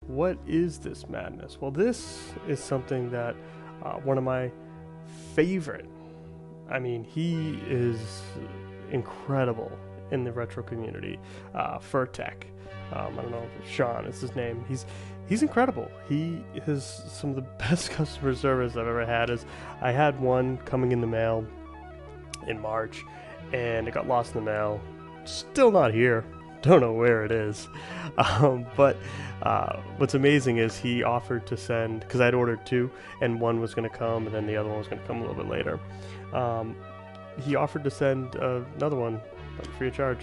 What is this madness? Well, this is something that one of my favorite, I mean, he is incredible in the retro community, Furrtek. I don't know if Sean is his name. He's incredible. He has some of the best customer service I've ever had. I had one coming in the mail in March, and it got lost in the mail. Still not here. Don't know where it is. But what's amazing is he offered to send, because I'd ordered two, and one was going to come, and then the other one was going to come a little bit later. He offered to send another one free of charge.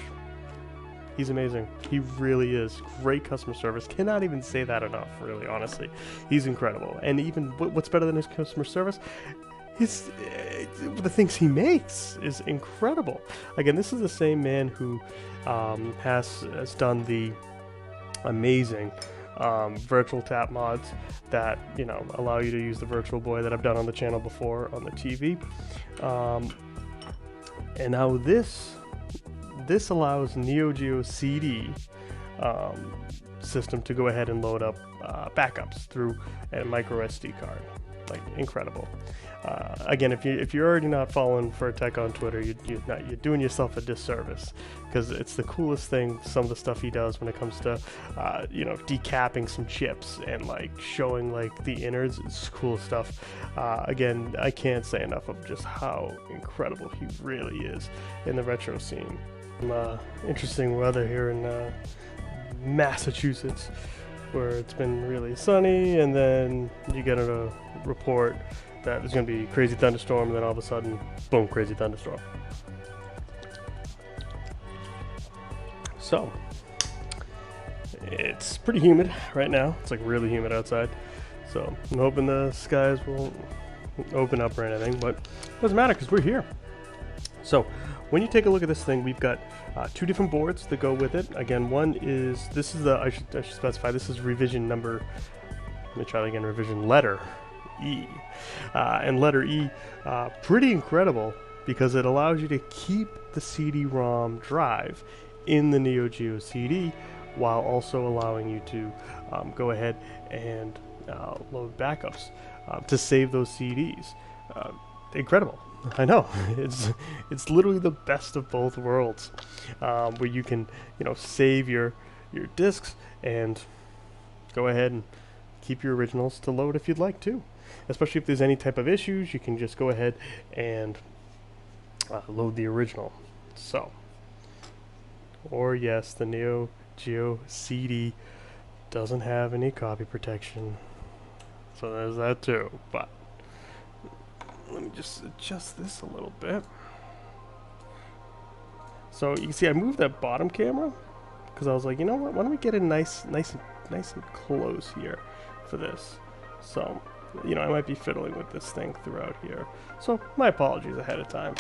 He's amazing. He really is. Great customer service. Cannot even say that enough, really, honestly. He's incredible. And even what's better than his customer service? The things he makes is incredible. Again, this is the same man who has done the amazing virtual tap mods that, you know, allow you to use the Virtual Boy that I've done on the channel before on the TV. And now this allows Neo Geo CD system to go ahead and load up backups through a MicroSD card. Like, incredible. Again, if you're already not following Furrtek on Twitter, you're doing yourself a disservice, because it's the coolest thing. Some of the stuff he does when it comes to you know, decapping some chips and like showing like the innards. It's cool stuff. Again, I can't say enough of just how incredible he really is in the retro scene. Interesting weather here in Massachusetts, where it's been really sunny, and then you get a report that there's going to be crazy thunderstorm, and then all of a sudden, boom, crazy thunderstorm. So, it's pretty humid right now. It's like really humid outside. So, I'm hoping the skies won't open up or anything, but it doesn't matter because we're here. So, when you take a look at this thing, we've got two different boards that go with it. Again, one is, this is the, I should specify, this is revision number, let me try that again, revision letter E. And letter E, pretty incredible, because it allows you to keep the CD-ROM drive in the Neo Geo CD while also allowing you to go ahead and load backups to save those CDs. Incredible. I know, it's literally the best of both worlds, where you can, you know, save your discs and go ahead and keep your originals to load if you'd like to. Especially if there's any type of issues, you can just go ahead and load the original. So, or yes, the Neo Geo CD doesn't have any copy protection, so there's that too. But let me just adjust this a little bit. So you can see I moved that bottom camera because I was like, you know what? Why don't we get it nice and close here for this? So, you know, I might be fiddling with this thing throughout here. So my apologies ahead of time.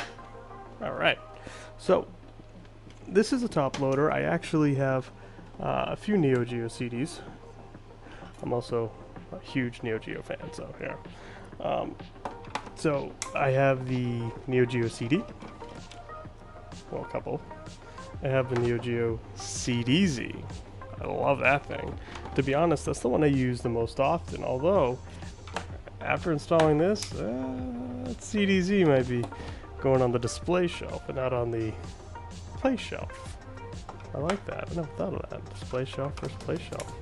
All right. So this is a top loader. I actually have a few Neo Geo CDs. I'm also a huge Neo Geo fan, so here. So I have the Neo Geo CD, well, a couple. I have the Neo Geo CDZ. I love that thing. To be honest, that's the one I use the most often, although after installing this, CDZ might be going on the display shelf and not on the play shelf. I like that. I never thought of that. Display shelf versus play shelf.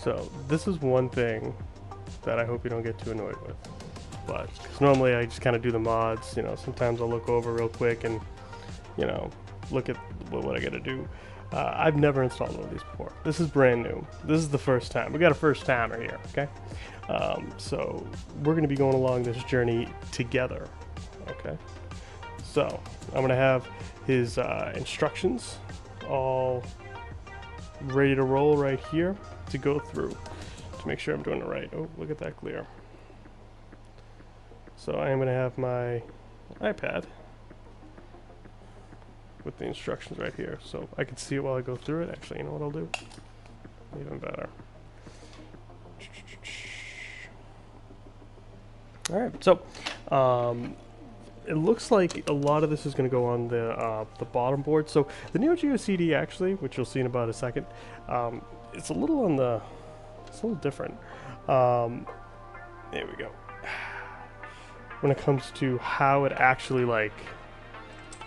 So this is one thing that I hope you don't get too annoyed with. But cause normally I just kind of do the mods, you know, sometimes I'll look over real quick and, you know, look at what I got to do. I've never installed one of these before. This is brand new. This is the first time. We got a first timer here, okay? So we're going to be going along this journey together, okay? So I'm going to have his instructions all ready to roll right here to go through to make sure I'm doing it right. Oh, look at that glare. So I am going to have my iPad with the instructions right here, so I can see it while I go through it. Actually, you know what I'll do? Even better. Alright, so it looks like a lot of this is going to go on the bottom board. So the Neo Geo CD, actually, which you'll see in about a second, it's a little on the, it's a little different. There we go. When it comes to how it actually like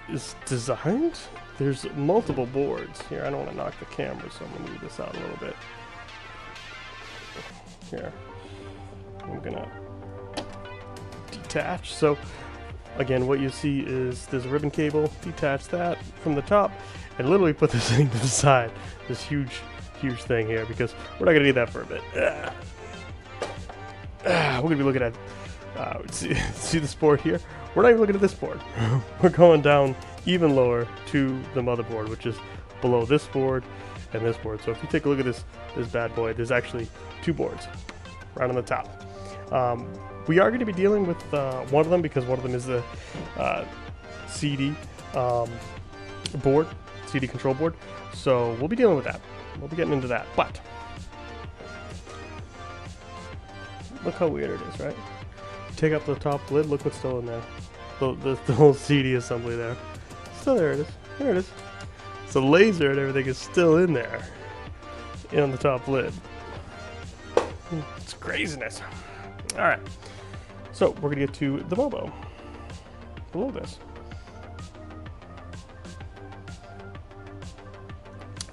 is designed, there's multiple boards here. I don't want to knock the camera, so I'm gonna move this out a little bit. Here, I'm gonna detach. So again, what you see is there's a ribbon cable. Detach that from the top, and literally put this thing to the side. This huge thing here, because we're not gonna need that for a bit. We're gonna be looking at. See this board here? We're not even looking at this board. We're going down even lower to the motherboard, which is below this board and this board. So if you take a look at this bad boy, there's actually two boards right on the top. We are going to be dealing with one of them, because one of them is the CD board, CD control board. So we'll be dealing with that. We'll be getting into that. But look how weird it is, right? Take up the top lid, look what's still in there. The whole CD assembly there. So there it is. There it is. So laser and everything is still in there. On the top lid. It's craziness. Alright. So we're gonna get to the MOBO. Below this.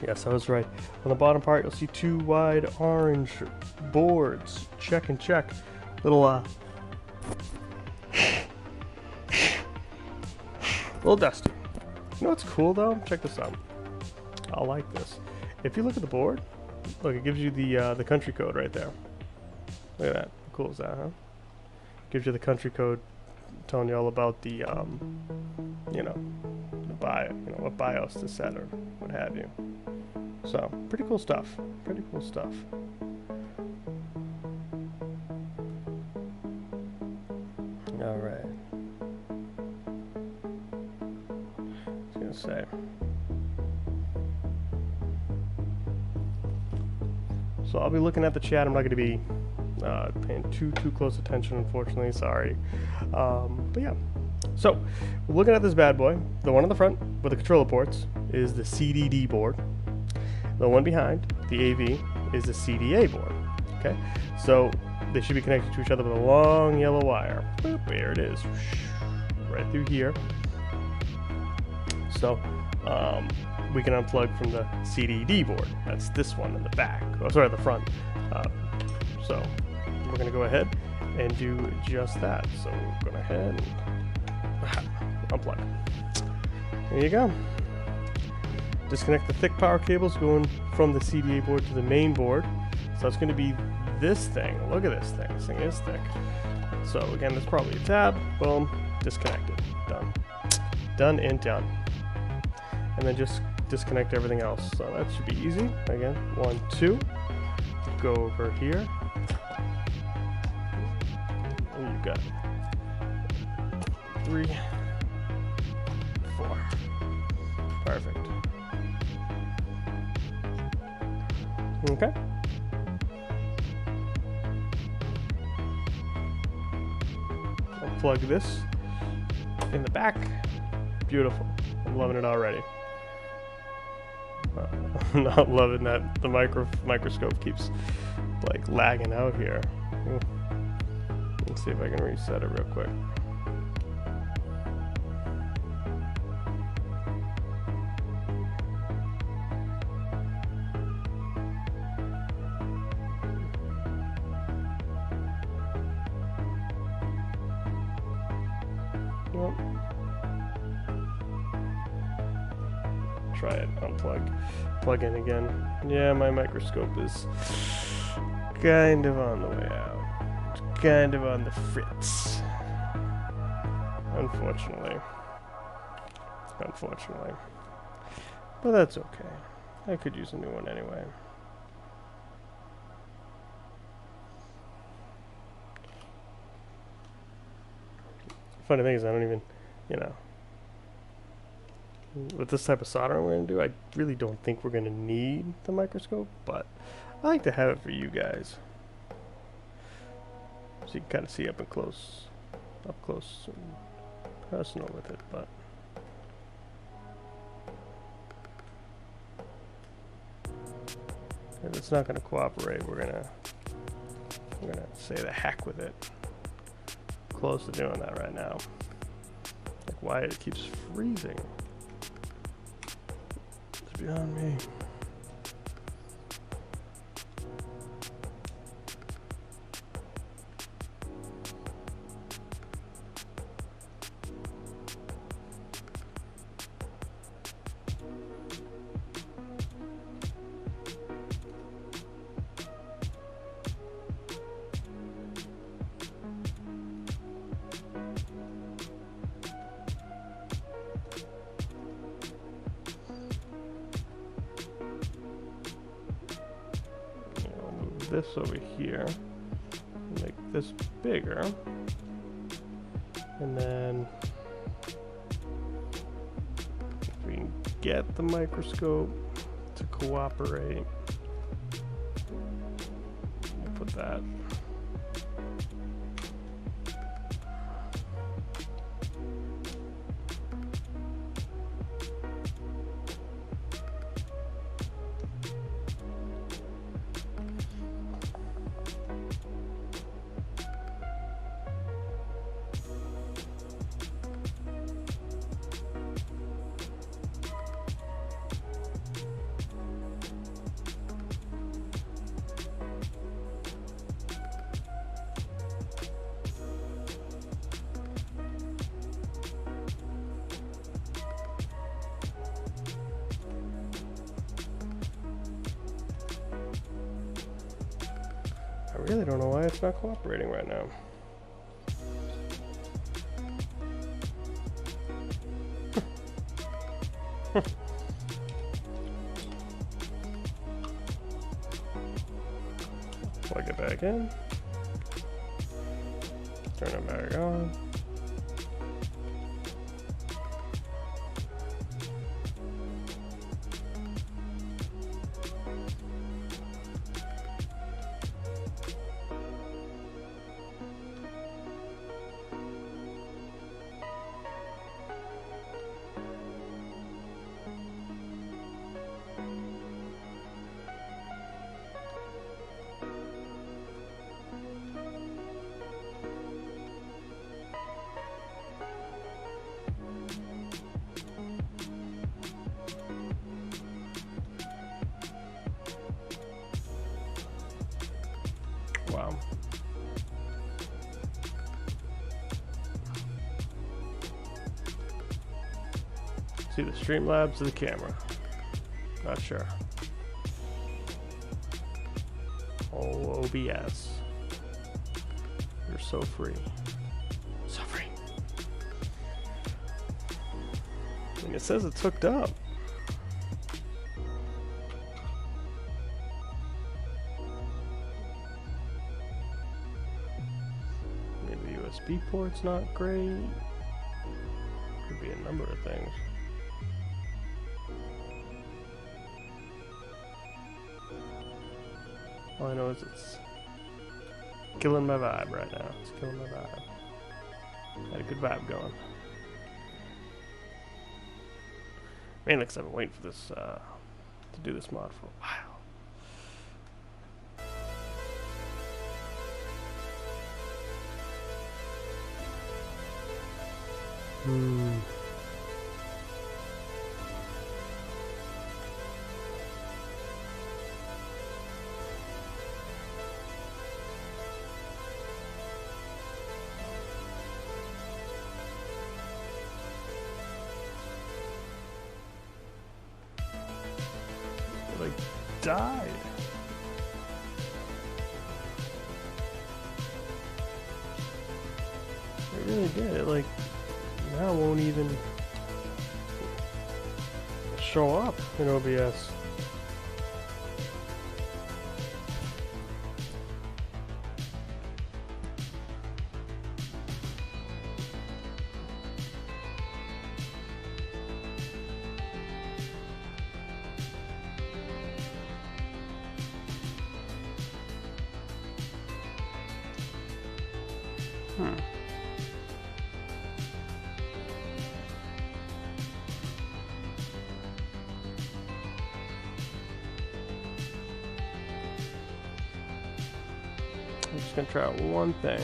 Yes, I was right. On the bottom part, you'll see two wide orange boards. Check and check. Little little dusty. You know what's cool though? Check this out. I like this. If you look at the board, look, it gives you the country code right there. Look at that. How cool is that, huh? Gives you the country code, telling you all about the you know, what BIOS to set or what have you. So pretty cool stuff. Pretty cool stuff. All right. Say. So I'll be looking at the chat. I'm not going to be paying too close attention, unfortunately. Sorry. But yeah. So we're looking at this bad boy. The one on the front with the controller ports is the CDD board. The one behind, the AV, is the CDA board. Okay. So they should be connected to each other with a long yellow wire. Boop, there it is. Right through here. So we can unplug from the CDD board. That's this one in the back. Oh, sorry, the front. So we're going to go ahead and do just that. So we're going ahead and unplug. There you go. Disconnect the thick power cables going from the CDA board to the main board. So it's going to be this thing. Look at this thing. This thing is thick. So again, there's probably a tab. Boom. Disconnected. Done. Done and done. And then just disconnect everything else. So that should be easy. Again, 1, 2. Go over here. And you've got 3, 4. Perfect. Okay. I'll plug this in the back. Beautiful. I'm loving it already. I'm not loving that the microscope keeps like lagging out here. Ooh. Let's see if I can reset it real quick. Well, try it, unplug, plug in again. Yeah, my microscope is kind of on the way out. It's kind of on the fritz. Unfortunately. But that's okay. I could use a new one anyway. funny thing is I don't even, you know, with this type of soldering we're going to do, I really don't think we're going to need the microscope, but I like to have it for you guys. So you can kind of see up close and personal with it, but if it's not going to cooperate, we're gonna say the heck with it. Close to doing that right now. Like why it keeps freezing. It's beyond me. This over here, make this bigger, and then if we can get the microscope to cooperate, we'll put that. I really don't know why it's not cooperating right now. Plug it back in. Turn it back on. Wow. See the Streamlabs of the camera. Not sure. Oh, OBS. You're so free. So free. And it says it's hooked up. USB port's not great. Could be a number of things. All I know is it's killing my vibe right now. It's killing my vibe. Had a good vibe going. Mainly because I've been waiting for this to do this mod for a while. It like died. It really did. It like now won't even show up in OBS. I'm just gonna try out one thing.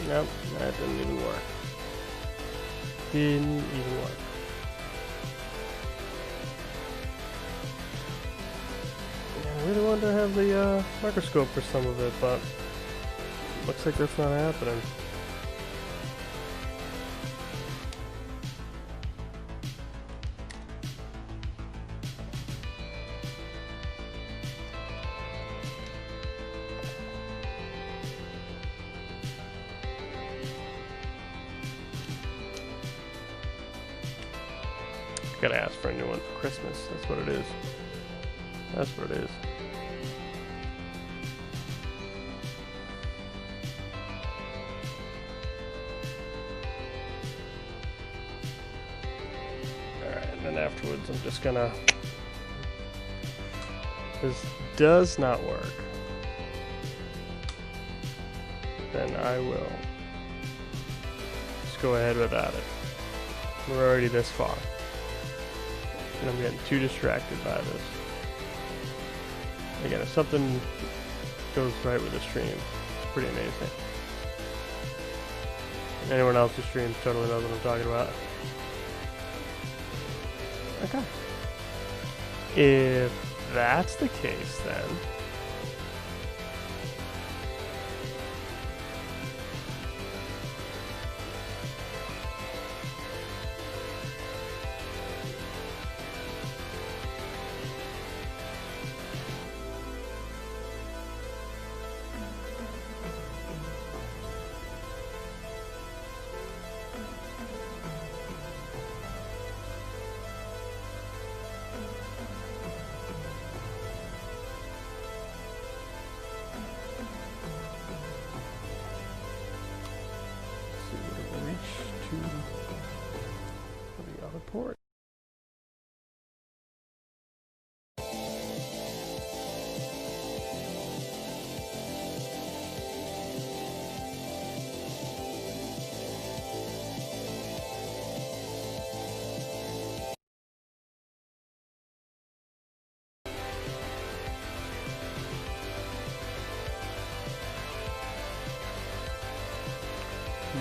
Nope, that didn't even work. Didn't even work. I really wanted to have the microscope for some of it, but looks like that's not happening. Gotta ask for a new one for Christmas. That's what it is. That's what it is. Alright, and then afterwards I'm just gonna... This does not work. Then I will just go ahead without it. We're already this far. And I'm getting too distracted by this. Again, if something goes right with the stream, it's pretty amazing. Anyone else's stream totally knows what I'm talking about. Okay. If that's the case, then the other port.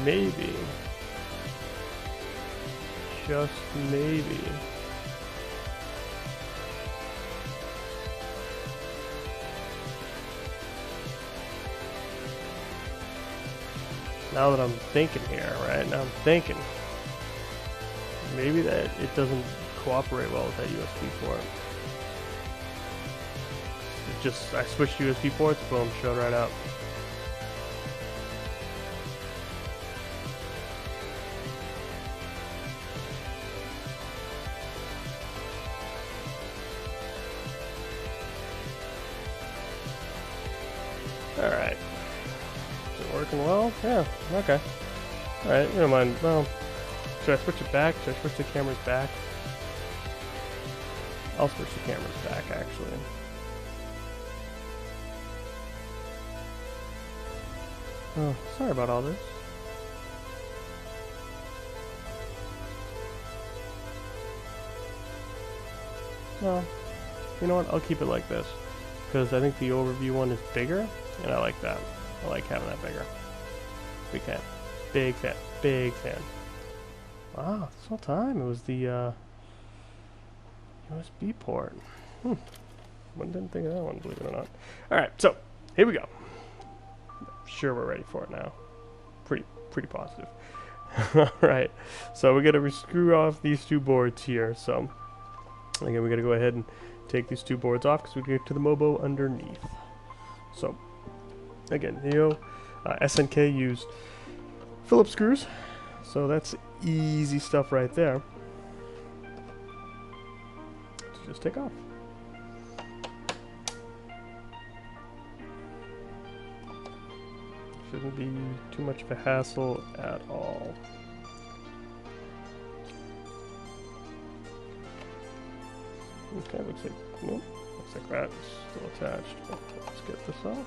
Maybe. Just maybe. Now that I'm thinking here, right? Now I'm thinking. Maybe that it doesn't cooperate well with that USB port. It just, I switched USB ports, boom, showed right up. Alright. Is it working well? Yeah, okay. Alright, you don't mind. Well, should I switch it back? Should I switch the cameras back? I'll switch the cameras back, actually. Oh, sorry about all this. No. You know what? I'll keep it like this. Because I think the overview one is bigger, and I like that. I like having that bigger. Big fan. Big fan. Big fan. Wow, this whole time it was the USB port. Didn't think of that one, believe it or not. Alright, so, here we go. Sure we're ready for it now. Pretty positive. Alright, so we gotta screw off these two boards here, so again we gotta go ahead and take these two boards off because we get to the MOBO underneath. So again, Neo SNK used Phillips screws. So that's easy stuff right there to just take off. Shouldn't be too much of a hassle at all. Okay, looks like, nope, looks like that's still attached. Let's get this off.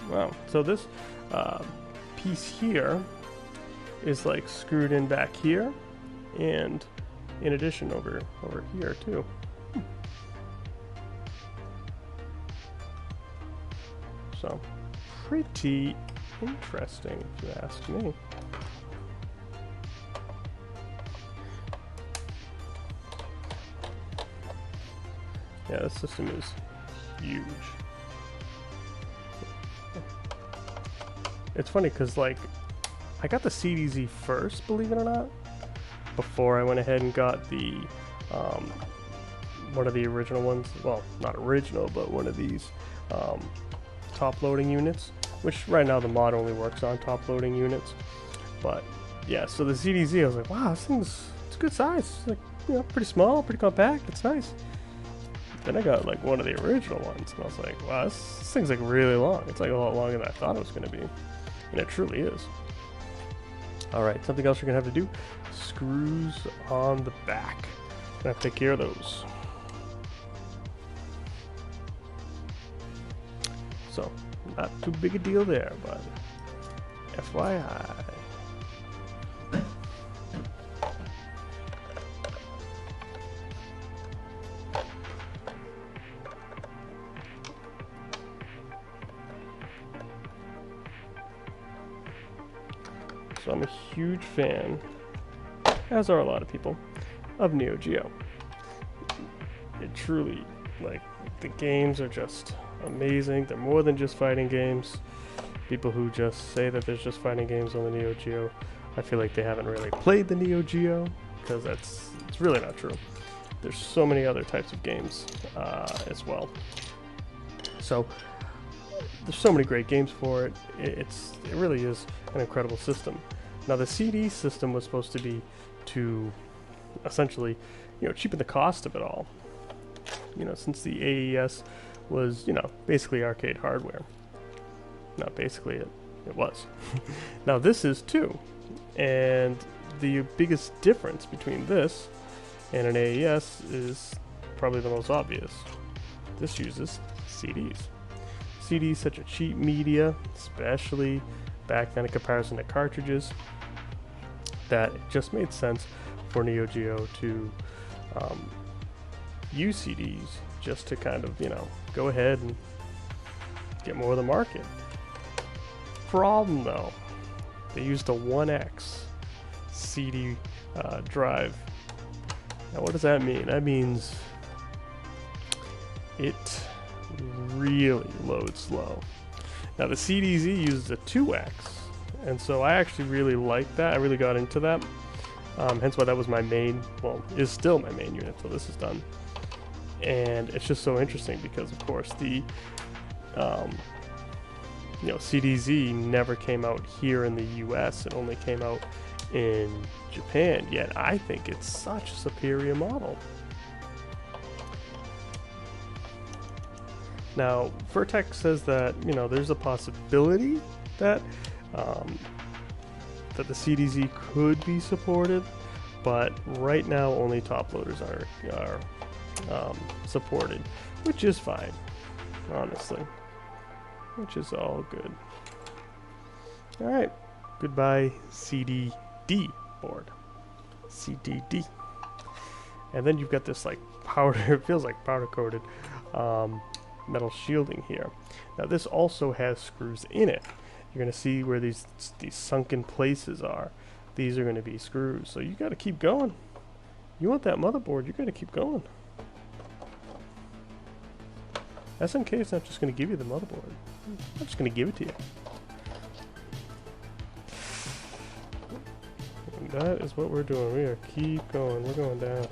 Wow, so this piece here is like screwed in back here, and in addition over here too. So pretty interesting if you ask me. Yeah, this system is huge. It's funny because, like, I got the CDZ first, believe it or not, before I went ahead and got the one of the original ones. Well, not original, but one of these top loading units, which right now the mod only works on top loading units. But yeah, so the CDZ, I was like, wow, this thing's, it's a good size. It's like, you know, pretty small, pretty compact. It's nice. Then I got like one of the original ones, and I was like, wow, this thing's like really long. It's like a lot longer than I thought it was going to be. And it truly is. Alright, something else you're going to have to do. Screws on the back. I'm going to have to take care of those. So, not too big a deal there, but FYI. So I'm a huge fan, as are a lot of people, of Neo Geo. It truly, like, the games are just amazing. They're more than just fighting games. People who just say that there's just fighting games on the Neo Geo, I feel like they haven't really played the Neo Geo, because it's really not true. There's so many other types of games as well. So there's so many great games for it. It really is an incredible system. Now the CD system was supposed to be to essentially, you know, cheapen the cost of it all. You know, since the AES was, you know, basically arcade hardware. Not basically, it was. Now this is too. And the biggest difference between this and an AES is probably the most obvious. This uses CDs. CD is such a cheap media, especially back then in comparison to cartridges, that it just made sense for Neo Geo to use CDs just to kind of, you know, go ahead and get more of the market. Problem though, they used a 1X CD drive. Now what does that mean? That means it really loads slow. Now the CDZ uses a 2X, and so I actually really like that. I really got into that. Hence why that was my main, well, is still my main unit till this is done. And it's just so interesting because, of course, the you know, CDZ never came out here in the US. It only came out in Japan. Yet I think it's such a superior model. Now, Furrtek says that, you know, there's a possibility that that the CDZ could be supported, but right now only top loaders are supported, which is fine, honestly, which is all good. All right, goodbye CDD board, CDD, and then you've got this like powder. It feels like powder coated metal shielding here. Now this also has screws in it. You're going to see where these sunken places are. These are going to be screws. So you got to keep going. You want that motherboard, you got to keep going. SNK is not just going to give you the motherboard. I'm just going to give it to you. That is what we're doing. We are keep going. We're going down.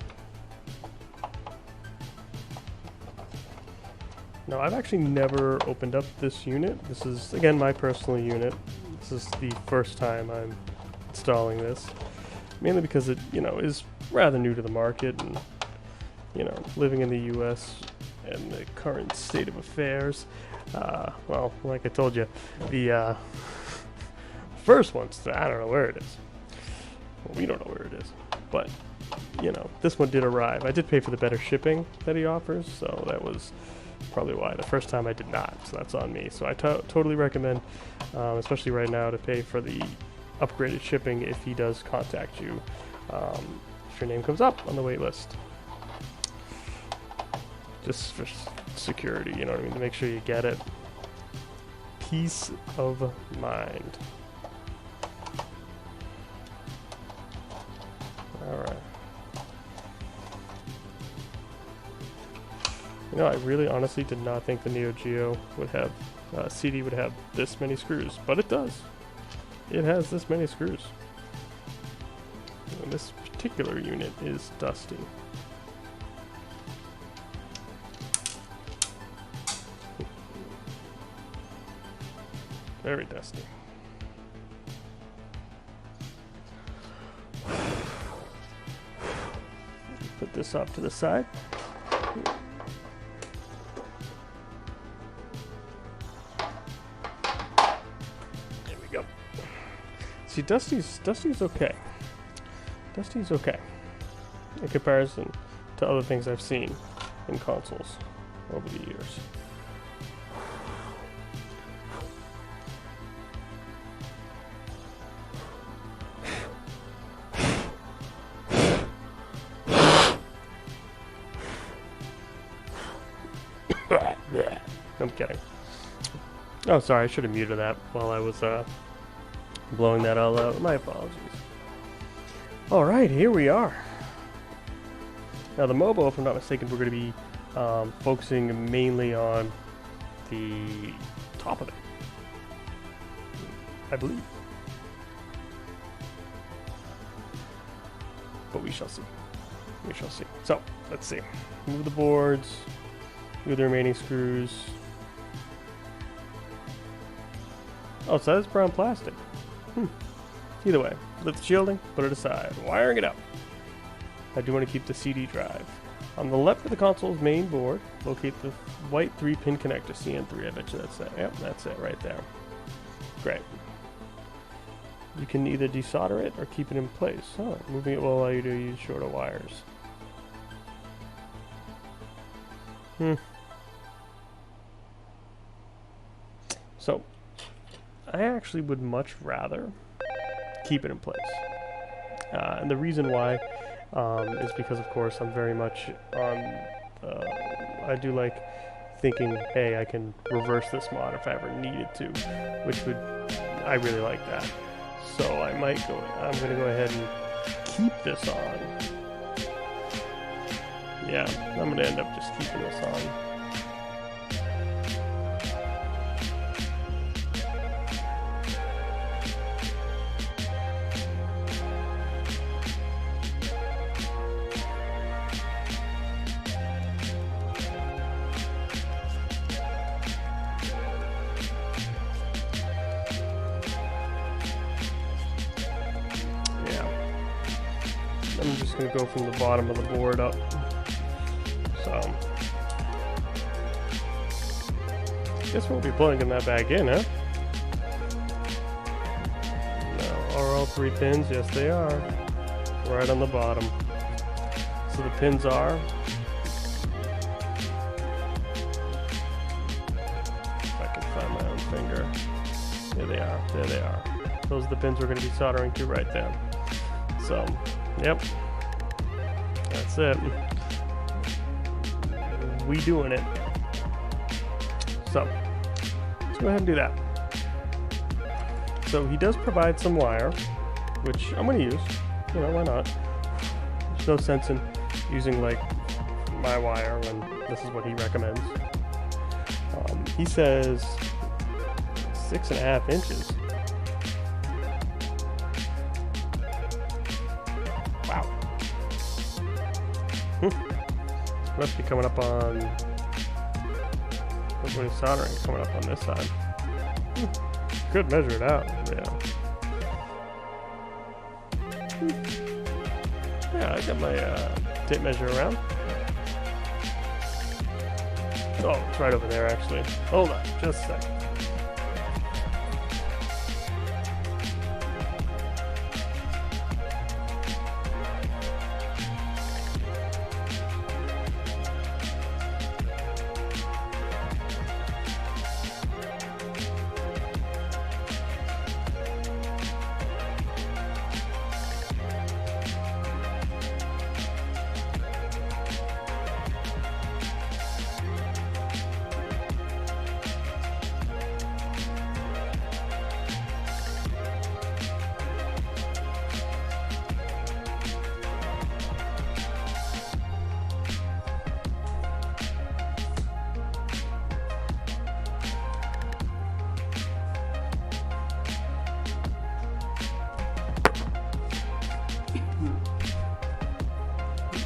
Now, I've actually never opened up this unit. This is, again, my personal unit. This is the first time I'm installing this. Mainly because it, you know, is rather new to the market, and, you know, living in the U.S. and the current state of affairs. Well, like I told you, the first one's, I don't know where it is. Well, we don't know where it is. But, you know, this one did arrive. I did pay for the better shipping that he offers, so that was probably why. The first time I did not, so that's on me. So I totally recommend, especially right now, to pay for the upgraded shipping if he does contact you, if your name comes up on the wait list. Just for security, you know what I mean, to make sure you get it. Peace of mind. Alright. You know, I really honestly did not think the Neo Geo would have, CD would have this many screws, but it does. It has this many screws. And this particular unit is dusty. Very dusty. Put this off to the side. There we go. See, Dusty's okay. Dusty's okay in comparison to other things I've seen in consoles over the years. I'm kidding. Oh, sorry, I should have muted that while I was blowing that all out. My apologies. Alright, here we are. Now the Mobo, if I'm not mistaken, we're going to be focusing mainly on the top of it, I believe. But we shall see. We shall see. So, let's see. Move the boards. Move the remaining screws. Oh, so that's brown plastic. Either way, lift the shielding, put it aside, wiring it up. I do want to keep the CD drive. On the left of the console's main board, locate the white 3-pin connector, CN3. I bet you that's it. Yep, that's it right there. Great. You can either desolder it or keep it in place. Oh, moving it will allow you to use shorter wires. So, I actually would much rather keep it in place. And the reason why is because, of course, I'm very much on... I do like thinking, hey, I can reverse this mod if I ever needed to, which would... I really like that. So I might go... I'm going to go ahead and keep this on. Yeah, I'm going to end up just keeping this on. I'm just going to go from the bottom of the board up. So, guess we'll be plugging that back in, huh? Now, are all 3 pins? Yes, they are. Right on the bottom. So the pins are... If I can find my own finger. There they are. There they are. Those are the pins we're going to be soldering to right there. So... Yep, that's it. We doing it. So, let's go ahead and do that. So he does provide some wire, which I'm going to use. You know, why not? There's no sense in using like my wire when this is what he recommends. He says 6.5 inches. Wow. Must be coming up on. When he's soldering, coming up on this side. Could measure it out. Yeah. Yeah, I got my tape measure around. Oh, it's right over there actually. Hold on, just a second.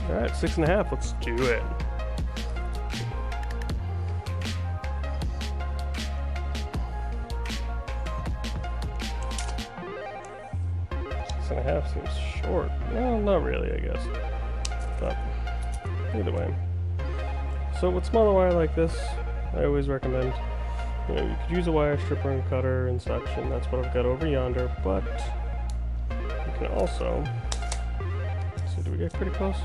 Alright, 6.5, let's do it. Six and a half seems short. Well, not really, I guess. But either way. So with smaller wire like this, I always recommend, you know, you could use a wire stripper and cutter and such, and that's what I've got over yonder, but you can also, so do we get pretty close?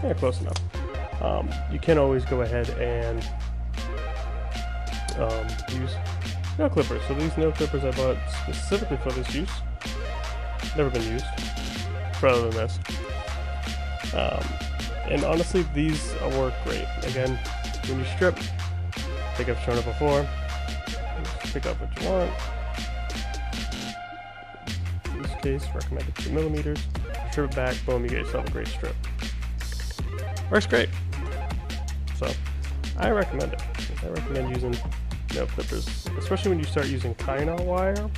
Yeah, close enough. You can always go ahead and use nail clippers. So these nail clippers I bought specifically for this use. Never been used for other than this. And honestly, these work great. Again, when you strip, I think I've shown it before. Just pick up what you want. In this case, recommended 2 millimeters. Strip it back, boom, you get yourself a great strip. Works great. So, I recommend it. I recommend using nail clippers, especially when you start using Kino wire.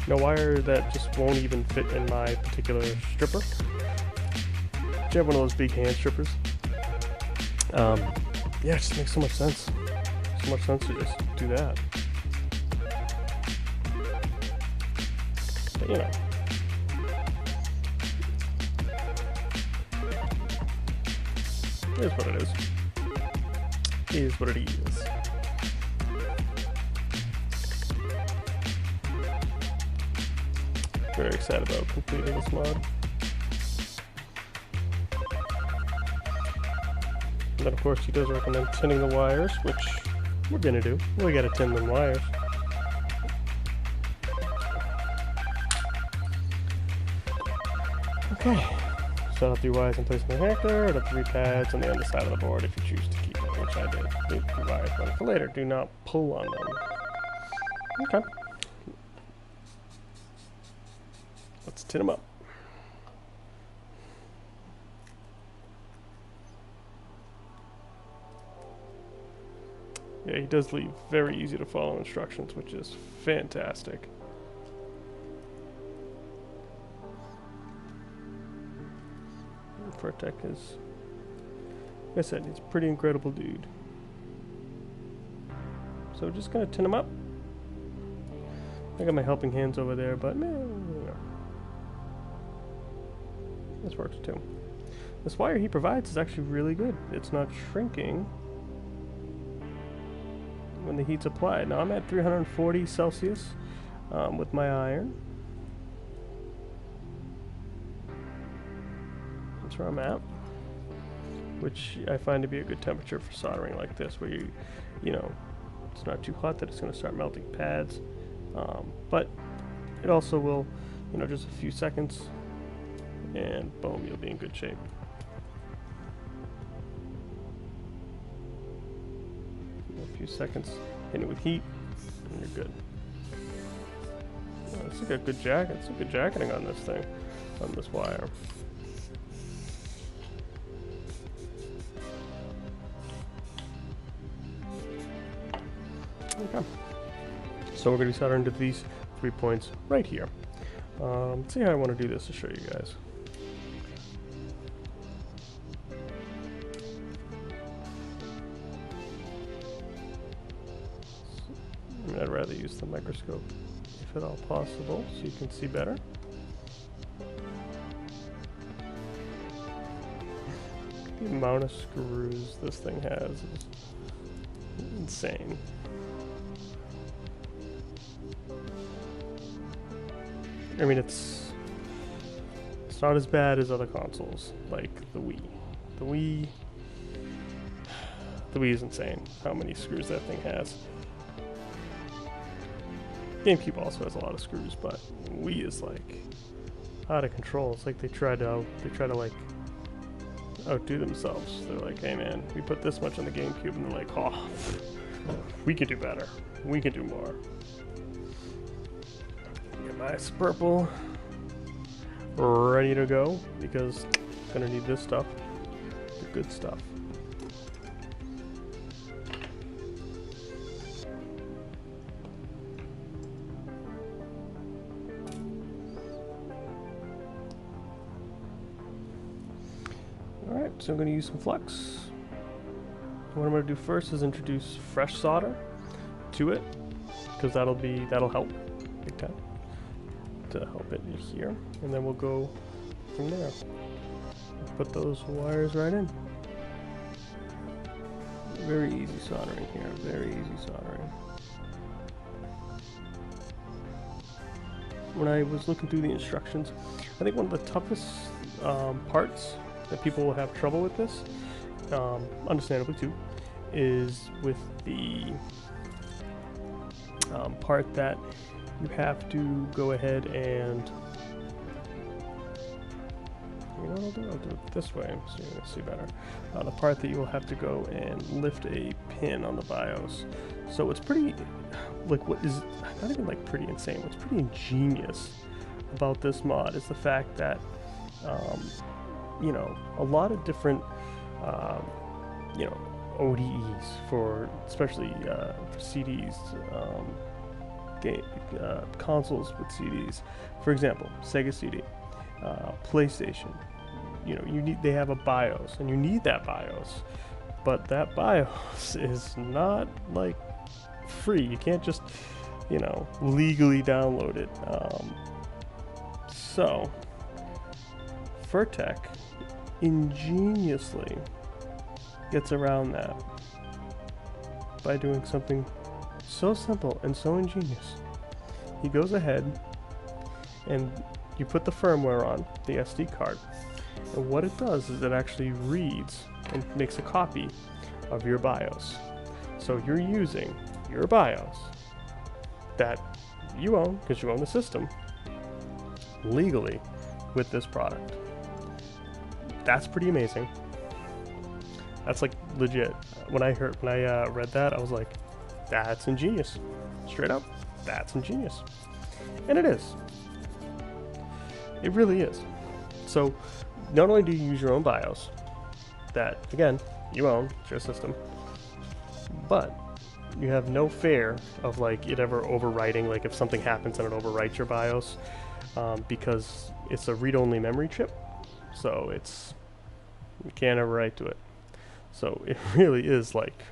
Wire that just won't even fit in my particular stripper. If you have one of those big hand strippers, yeah, it just makes so much sense. So much sense to just do that. But, you know. It is what it is. It is what it is. Very excited about completing this mod. And then of course he does recommend tinning the wires, which we're gonna do. We gotta tin them wires. Okay. So I'll do wires in place in the connector, or the 3 pads on the underside of the board if you choose to keep it, which I did. Leave the wires running for later. Do not pull on them. Okay. Let's tin them up. Yeah, he does leave very easy to follow instructions, which is fantastic. Furrtek is, like I said, he's a pretty incredible dude. So we're just gonna tin him up. I got my helping hands over there, but man, you know, this works too. This wire he provides is actually really good. It's not shrinking when the heat's applied. Now I'm at 340 Celsius with my iron. That's where I'm at, which I find to be a good temperature for soldering like this, where you know, it's not too hot that it's going to start melting pads, but it also will, you know, just a few seconds, and boom, you'll be in good shape. A few seconds, hit it with heat, and you're good. It's like a good jacket. It's a good jacketing on this thing, on this wire. Okay. So we're going to be soldering to these 3 points right here. Let's see how I want to do this to show you guys. I mean, I'd rather use the microscope if at all possible so you can see better. The amount of screws this thing has is insane. I mean, it's not as bad as other consoles, like the Wii. The Wii is insane, how many screws that thing has. GameCube also has a lot of screws, but Wii is like out of control. It's like they try to like outdo themselves. They're like, hey man, we put this much on the GameCube, and they're like, oh, we can do better. We can do more. Get my purple ready to go because I'm gonna need this stuff, the good stuff. Alright, so I'm going to use some flux. What I'm going to do first is introduce fresh solder to it, because that'll help big time to help it here, and then we'll go from there. Put those wires right in. Very easy soldering here, very easy soldering. When I was looking through the instructions, I think one of the toughest parts that people will have trouble with this, understandably too, is with the part that you have to go ahead and, you know what I'll do? I'll do it this way so you're going to see better. The part that you will have to go and lift a pin on the BIOS. So it's pretty, like, what is not even like pretty insane, what's pretty ingenious about this mod is the fact that you know, a lot of different, you know, ODEs for, especially for CDs, consoles with CDs. For example, Sega CD, PlayStation. You know, they have a BIOS, and you need that BIOS, but that BIOS is not like free. You can't just, you know, legally download it. So Furrtek ingeniously gets around that by doing something so simple and so ingenious. He goes ahead and you put the firmware on the SD card, and what it does is it actually reads and makes a copy of your BIOS. So you're using your BIOS that you own, because you own the system, legally with this product. That's pretty amazing. That's like legit. When I read that, I was like, that's ingenious. Straight up, that's ingenious. And it is. It really is. So not only do you use your own BIOS, that again, you own, it's your system, but you have no fear of like it ever overwriting, like if something happens and it overwrites your BIOS, because it's a read-only memory chip. So you can't ever write to it. So it really is like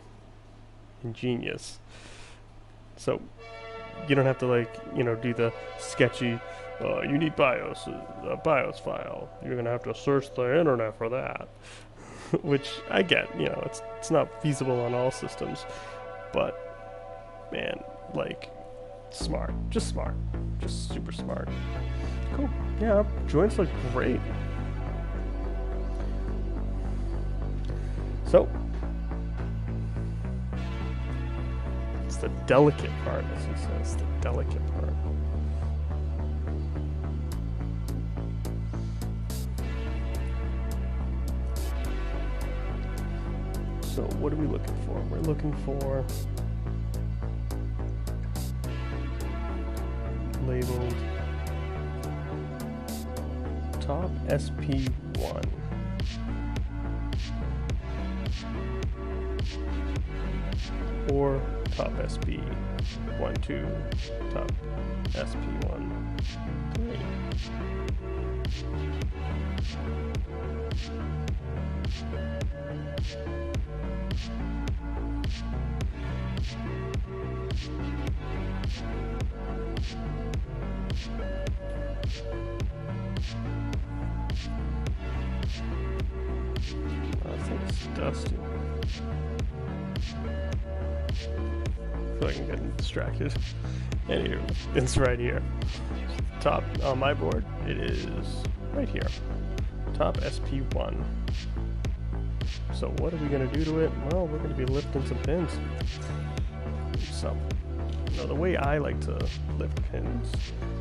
ingenious. So you don't have to like, you know, do the sketchy, you need BIOS, a BIOS file. You're gonna have to search the internet for that. Which I get, you know, it's not feasible on all systems, but man, like smart, just super smart. Cool. Yeah, joints look great. So, it's the delicate part, as he says, the delicate part. So, what are we looking for? We're looking for labeled top SP1. Or top SP1, 2, top SP1, 3. I think it's dusty. I feel like I'm getting distracted. And here, it's right here. Top on my board, it is right here. Top SP1. So what are we going to do to it? Well, we're going to be lifting some pins. So, you know, the way I like to lift pins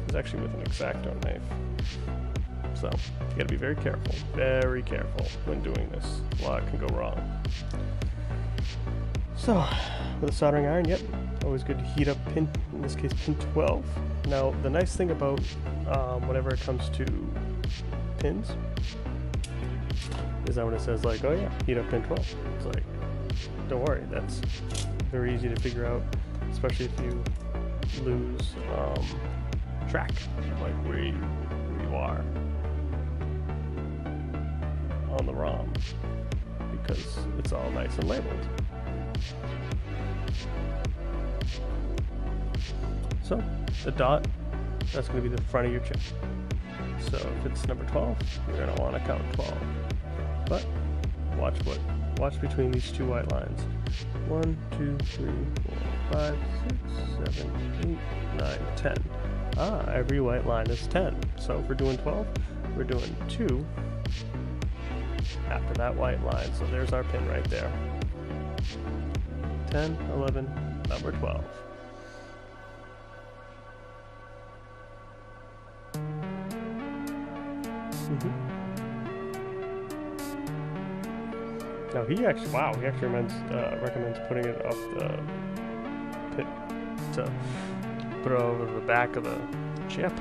is actually with an X-Acto knife. So, you got to be very careful when doing this. A lot can go wrong. So, with a soldering iron, yep, always good to heat up pin, in this case pin 12. Now, the nice thing about whenever it comes to pins is that when it says like, oh yeah, heat up pin 12, it's like, don't worry, that's very easy to figure out, especially if you lose track of like where you are on the ROM, because it's all nice and labeled. So the dot, that's going to be the front of your chip. So if it's number 12, you're going to want to count 12. But watch between these two white lines. 1, 2, 3, 4, 5, 6, 7, 8, 9, 10. Ah, every white line is 10. So if we're doing 12, we're doing 2 after that white line. So there's our pin right there. 10, 11, number 12. Now he actually recommends putting it off the pit to put it over the back of the chip.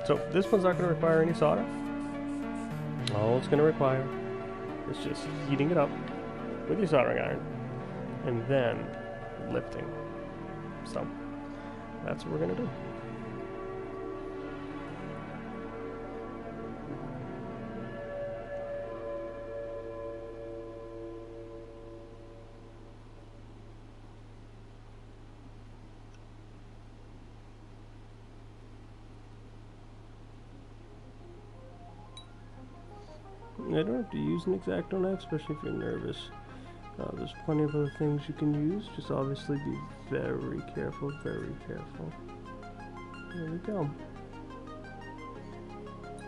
So this one's not going to require any solder. All it's going to require is just heating it up with your soldering iron and then lifting. So that's what we're going to do. You don't have to use an X-Acto knife, especially if you're nervous. There's plenty of other things you can use. Just obviously be very careful, very careful. There we go.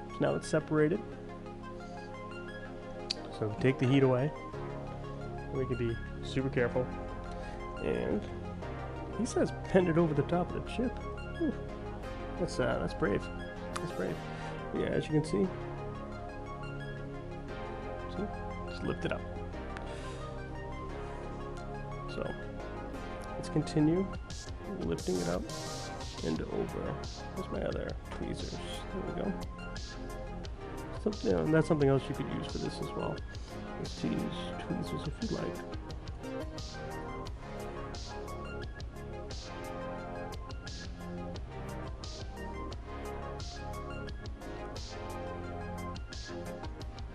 So now it's separated. So we take the heat away. We can be super careful. And he says bend it over the top of the chip. Whew. That's brave. That's brave. Yeah, as you can see. Just lift it up. So let's continue lifting it up and over. Where's my other tweezers? There we go. And that's something else you could use for this as well. Is to use tweezers if you like.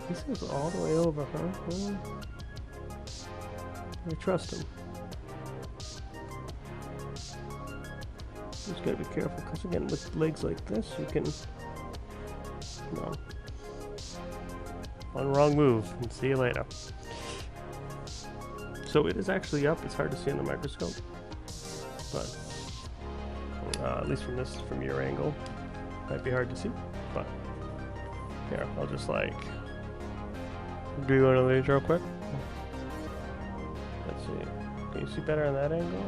This is all the way over, huh? Well, I trust him. Just gotta be careful, because again, with legs like this, you can, no, one wrong move, and see you later. So it is actually up. It's hard to see in the microscope, but at least from your angle, might be hard to see. But here, I'll just like do one of these real quick. Let's see. Can you see better on that angle?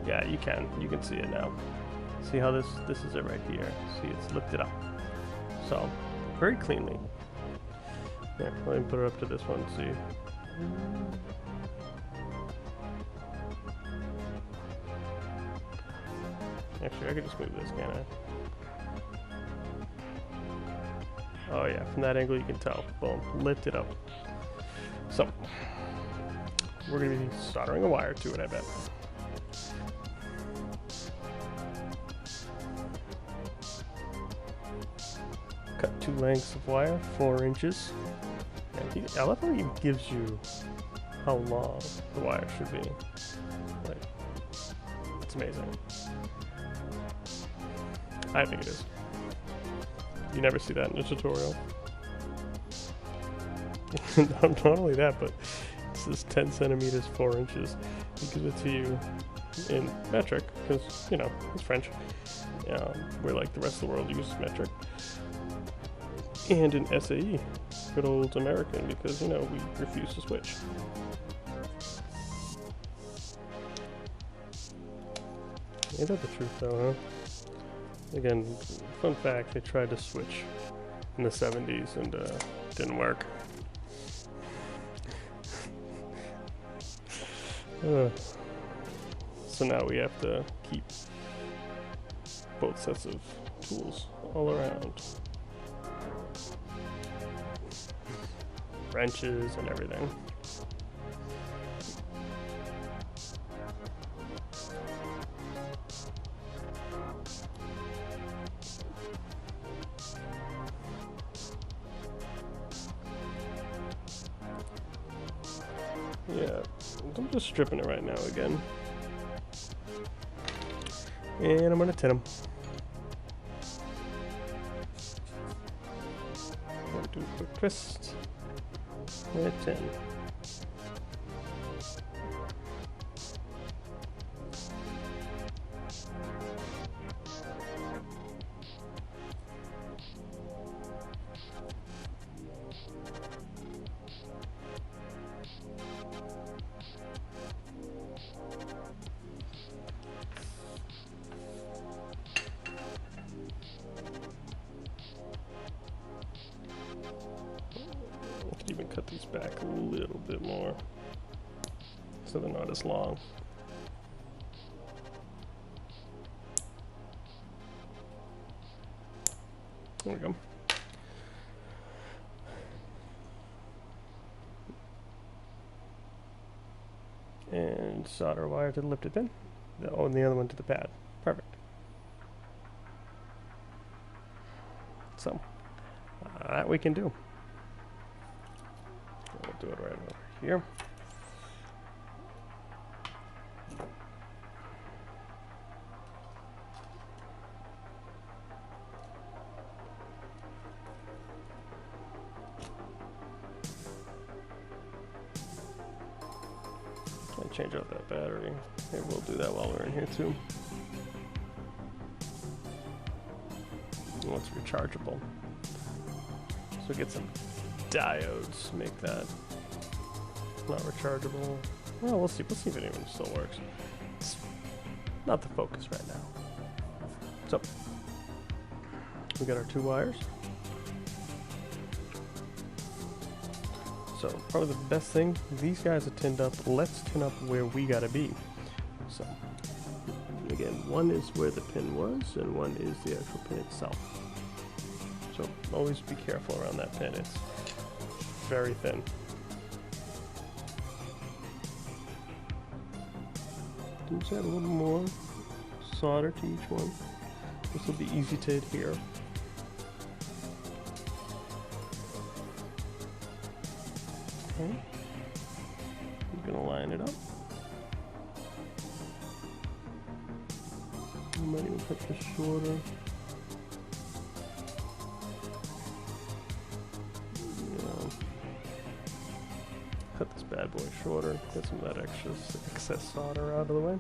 Yeah, you can. You can see it now. See how this is it right here. See, it's lifted up. So, very cleanly. Here, let me put it up to this one and see. Actually, I could just move this, can't I? Oh yeah, from that angle you can tell. Boom, lift it up. So, we're going to be soldering a wire to it, I bet. Cut 2 lengths of wire, 4 inches. And I love how he gives you how long the wire should be. Like, it's amazing. I think it is. You never see that in a tutorial. Not only that, but it says 10 centimeters, 4 inches. He gives it to you in metric, because, you know, it's French. We're like the rest of the world uses metric. And in SAE, good old American, because, you know, we refuse to switch. Ain't that the truth, though, huh? Again, fun fact, they tried to switch in the 70s and didn't work. So now we have to keep both sets of tools all around. Wrenches and everything. Yeah, I'm just stripping it right now again. And I'm gonna tin them. Do a quick twist. And a tin. Even cut these back a little bit more so they're not as long. There we go. And solder wire to the lifted pin. Oh, and the other one to the pad. Perfect. So that we can do. We'll do it right over here. And change out that battery. Maybe we'll do that while we're in here too. Oh, it's rechargeable. So get some diodes, make that not rechargeable. Well, we'll see. We'll see if it even still works. It's not the focus right now. So we got our 2 wires. So probably the best thing, these guys are tinned up. Let's tin up where we gotta be. So again, one is where the pin was and one is the actual pin itself. So always be careful around that pin. It's very thin. Just add a little more solder to each one. This will be easy to adhere. Okay. I'm gonna line it up. I might even cut this shorter. Cut this bad boy shorter, get some of that excess solder out of the way.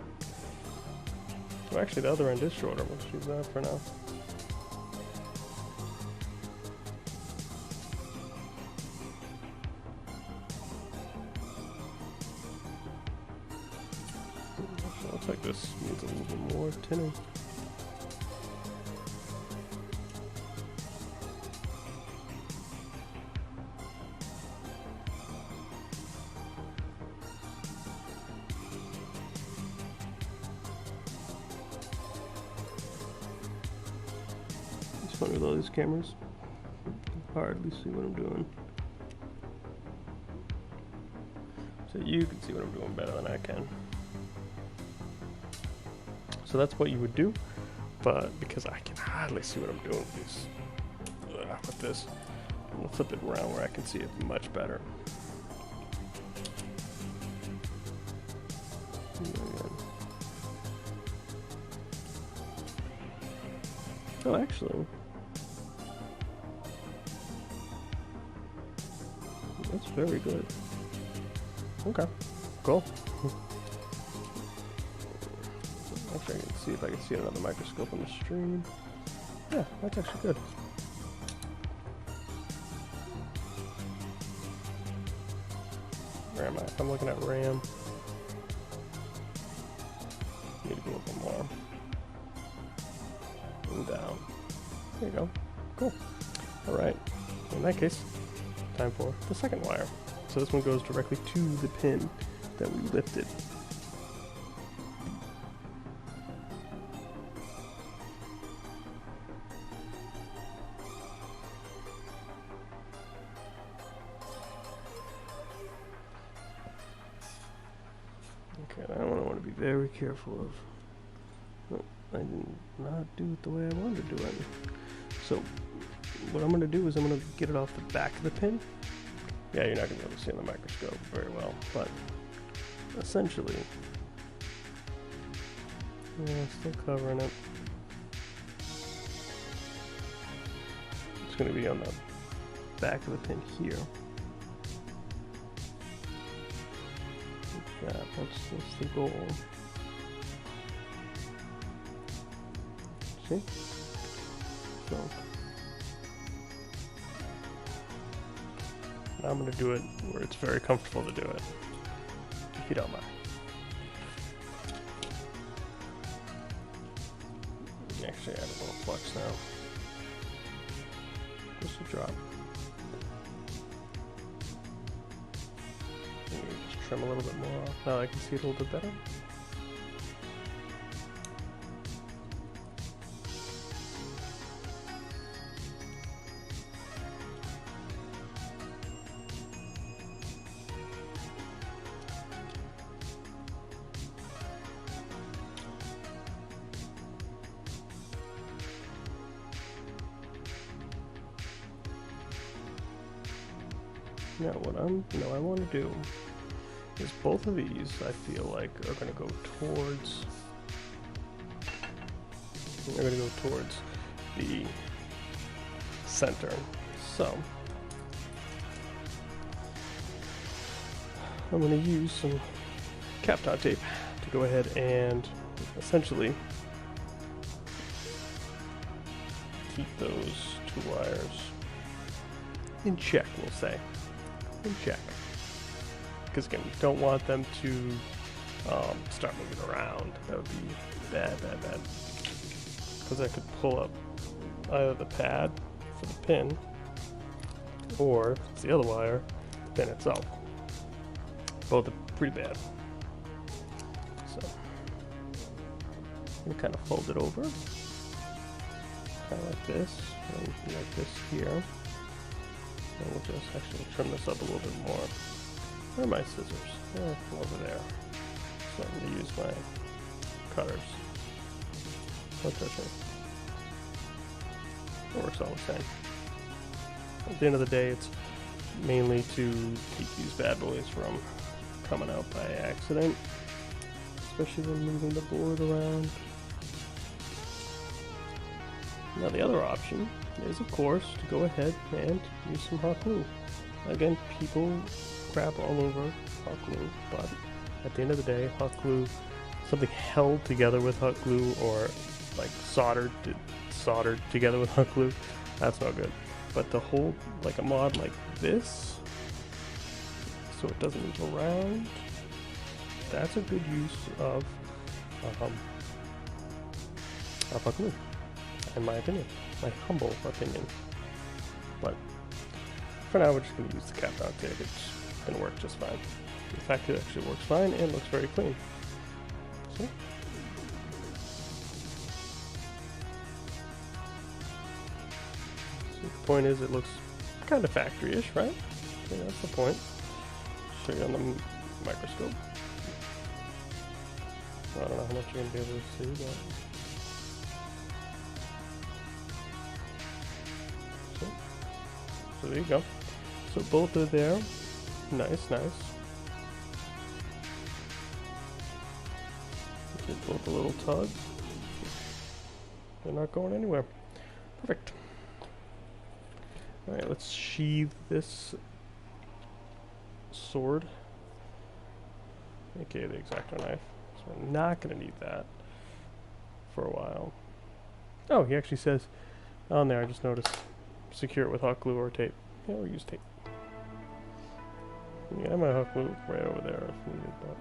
Well, actually the other end is shorter, let's use that for now. Actually, looks like this needs a little bit more tinning. Funny with all these cameras, I hardly see what I'm doing. So so you can see what I'm doing better than I can. So that's what you would do, but because I can hardly see what I'm doing with this, I'm gonna flip it around where I can see it much better. Oh, actually, that's very good. Okay, cool. Actually, I can see if I can see another microscope on the stream. Yeah, that's actually good. Where am I? If I'm looking at RAM, need to go up one more. And down. There you go. Cool. Alright. In that case, time for the second wire. So this one goes directly to the pin that we lifted. Okay, that one I want to be very careful of. No, I did not do it the way I wanted to do it. So what I'm going to do is I'm going to get it off the back of the pin. Yeah, you're not going to be able to see in the microscope very well, but essentially, yeah, still covering it. It's going to be on the back of the pin here. Yeah, that's the goal. See? So now I'm going to do it where it's very comfortable to do it, if you don't mind. Actually, add a little flux now. Just a drop. Maybe just trim a little bit more off. Now I can see it a little bit better. Now what I want to do is both of these I feel like are going to go towards the center. So I'm going to use some Kapton tape to go ahead and essentially keep those two wires in check, we'll say. In check. Because again, we don't want them to start moving around. That would be bad. Because I could pull up either the pad for the pin, or if it's the other wire, the pin itself. Both are pretty bad. So I'm gonna kind of fold it over, kind of like this, and like this here. And we'll just actually trim this up a little bit more. Where are my scissors? They're over there. So I'm going to use my cutters. Don't touch me. It works all the same. At the end of the day, it's mainly to keep these bad boys from coming out by accident, especially when moving the board around. Now the other option is, of course, to go ahead and use some hot glue. Again, people crap all over hot glue, but at the end of the day, hot glue, something held together with hot glue, or like soldered together with hot glue, that's not good. But to hold like a mod like this, so it doesn't move around, that's a good use of hot glue, in my opinion. My humble opinion. But for now, we're just going to use the Kapton tape. It's going to work just fine. In fact, it actually works fine and looks very clean. See? So the point is, it looks kind of factory-ish, right? Yeah, that's the point. Show you on the microscope. I don't know how much you're going to be able to see, but... So there you go. So both are there. Nice, nice. Get both a little tug. They're not going anywhere. Perfect. Alright, let's sheathe this sword. Okay, the X-Acto knife. So we're not going to need that for a while. Oh, he actually says on there, I just noticed, secure it with hot glue or tape. Yeah, we'll use tape. Yeah, my hot glue right over there if needed, but...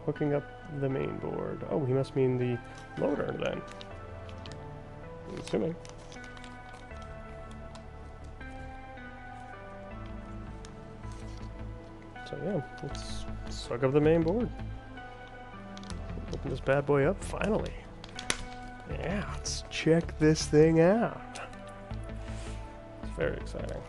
Hooking up the main board. Oh, he must mean the loader then. I'm assuming. So yeah, let's hook up the main board. Open this bad boy up, finally. Yeah, let's check this thing out. It's very exciting.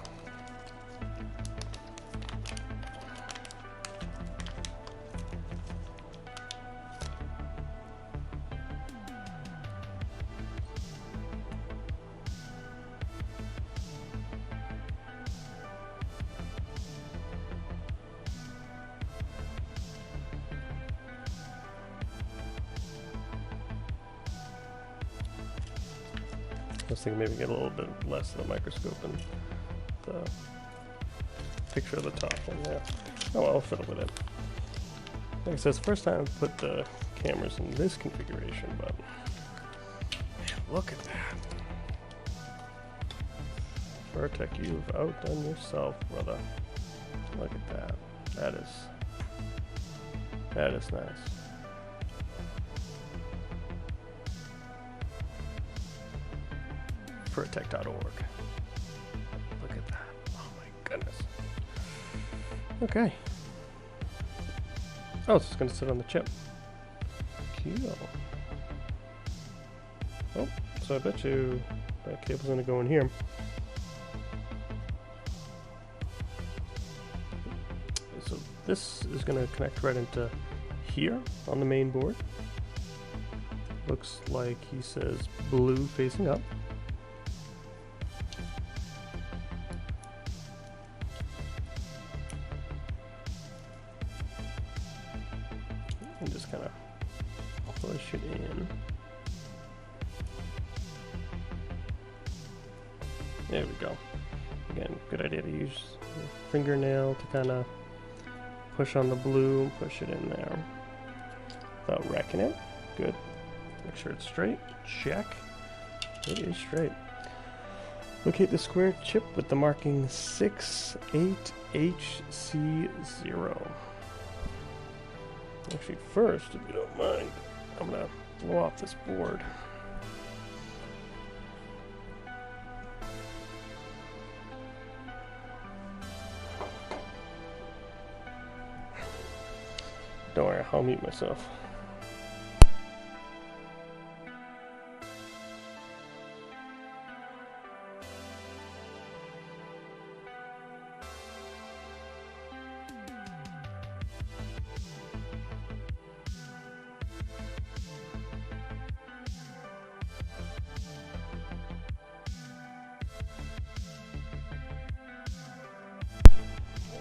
I was thinking maybe get a little bit less of the microscope and the picture of the top one, yeah. Oh well, I'll fiddle with it. Like I said, it's the first time I've put the cameras in this configuration, but man, look at that. Furrtek, you've outdone yourself, brother. Look at that. That is nice. Furrtek.org. Look at that. Oh my goodness. Okay. Oh, it's just going to sit on the chip. Cool. Oh, so I bet you that cable's going to go in here. So this is going to connect right into here on the main board. Looks like he says blue facing up. And just kind of push it in. There we go. Again, good idea to use your fingernail to kind of push on the blue and push it in there without wrecking it. Good. Make sure it's straight. Check. It is straight. Locate the square chip with the marking 68HC0. Actually, first, if you don't mind, I'm going to blow off this board. Don't worry, I'll mute myself.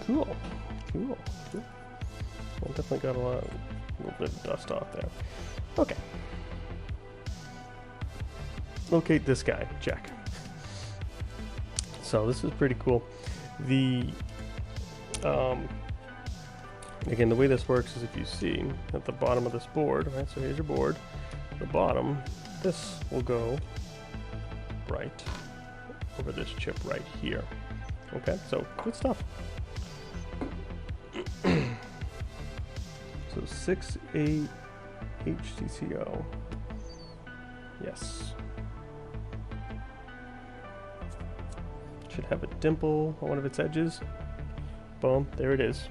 Cool, cool, cool. Well, definitely got a little bit of dust off there. Okay. Locate this guy, check. So this is pretty cool. The again, the way this works is if you see at the bottom of this board, right? So here's your board. The bottom, this will go right over this chip right here. Okay, so good stuff. So 68HCCO. Yes. Should have a dimple on one of its edges. Boom, there it is.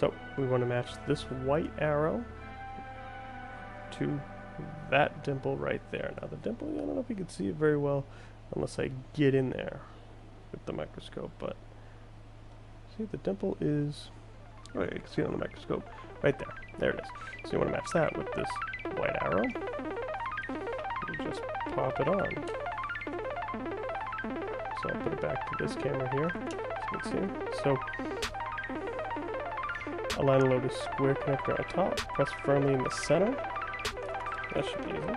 So we want to match this white arrow to that dimple right there. Now the dimple, I don't know if you can see it very well unless I get in there with the microscope, but see the dimple is, oh yeah, you can see it on the microscope right there. There it is. So you want to match that with this white arrow. You just pop it on. So I'll put it back to this camera here so you can see. So align and load a square connector on top. Press firmly in the center. That should be easy.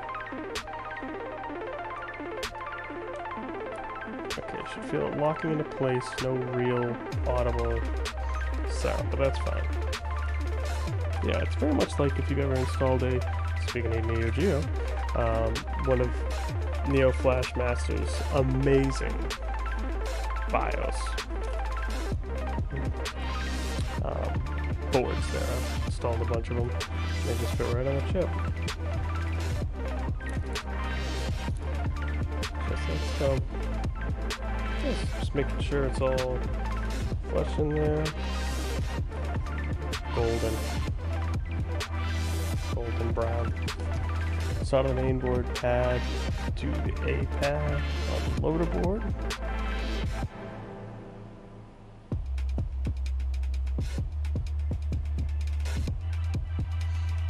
Okay, should feel it locking into place. No real audible sound, but that's fine. Yeah, it's very much like if you've ever installed a, speaking of Neo Geo, one of Neo Flash Master's amazing BIOS boards there. I've installed a bunch of them. They just fit right on the chip. So just making sure it's all flush in there. Golden brown. Solder the mainboard pad to the A pad on the loader board.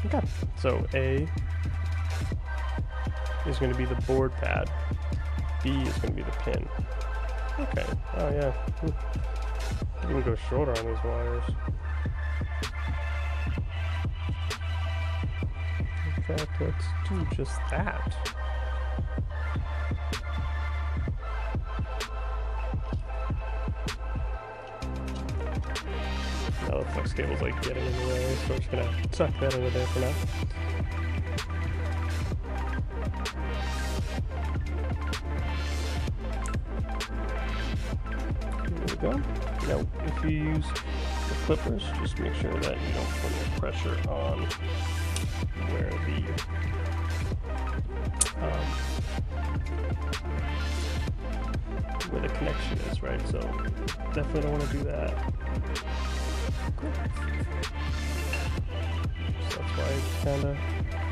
Okay, so A is going to be the board pad. B is going to be the pin. Okay, oh yeah. You can go shorter on these wires. In fact, let's do just that. Now the flex cable's like getting in the way, so we're just gonna tuck that over there for now. There we go. Now, if you use the clippers, just make sure that you don't put any pressure on where the connection is, right? So definitely don't want to do that. Cool. So that's why I kind of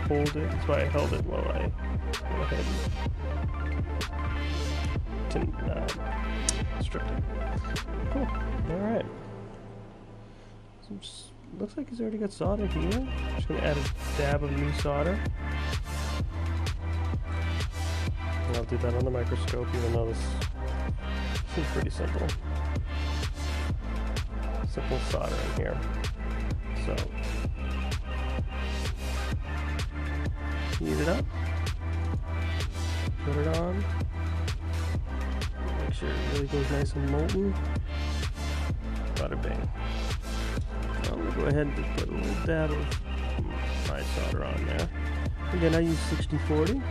hold it. That's why I held it while I went ahead and stripped it. Cool. All right. So looks like he's already got solder here. Just gonna add a dab of new solder. And I'll do that on the microscope, even though this seems pretty simple. Simple soldering here. So heat it up. Put it on. Make sure it really goes nice and molten. Bada bing. I'm going to go ahead and just put a little dab of my solder on there. Again, I use 60-40.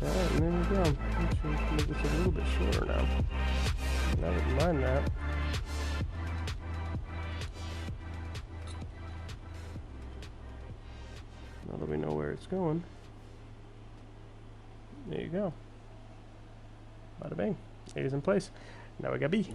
Alright, and there we go. I'm sure we can make this a little bit shorter now. I wouldn't mind that. Now that we know where it's going. There you go. Bada bang. A is in place. Now we got B.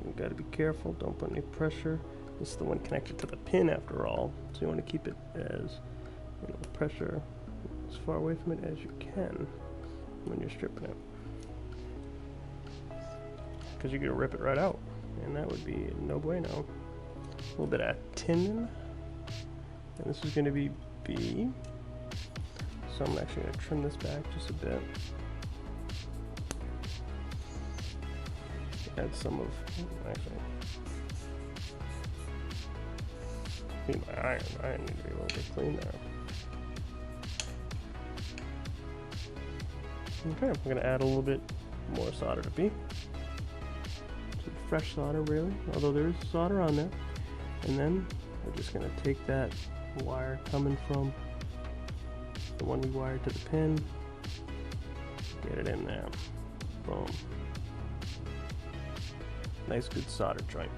You gotta be careful, don't put any pressure. This is the one connected to the pin after all, so you want to keep it as, you know, pressure as far away from it as you can when you're stripping it. Because you're going to rip it right out, and that would be no bueno. A little bit of tin, and this is going to be B. So I'm actually going to trim this back just a bit. Add some of, actually, clean my iron. Iron need to be a little bit clean there. Okay, I'm going to add a little bit more solder to B. Some fresh solder, really, although there is solder on there. And then We're just gonna take that wire coming from the one we wired to the pin, get it in there. Boom. Nice good solder joint.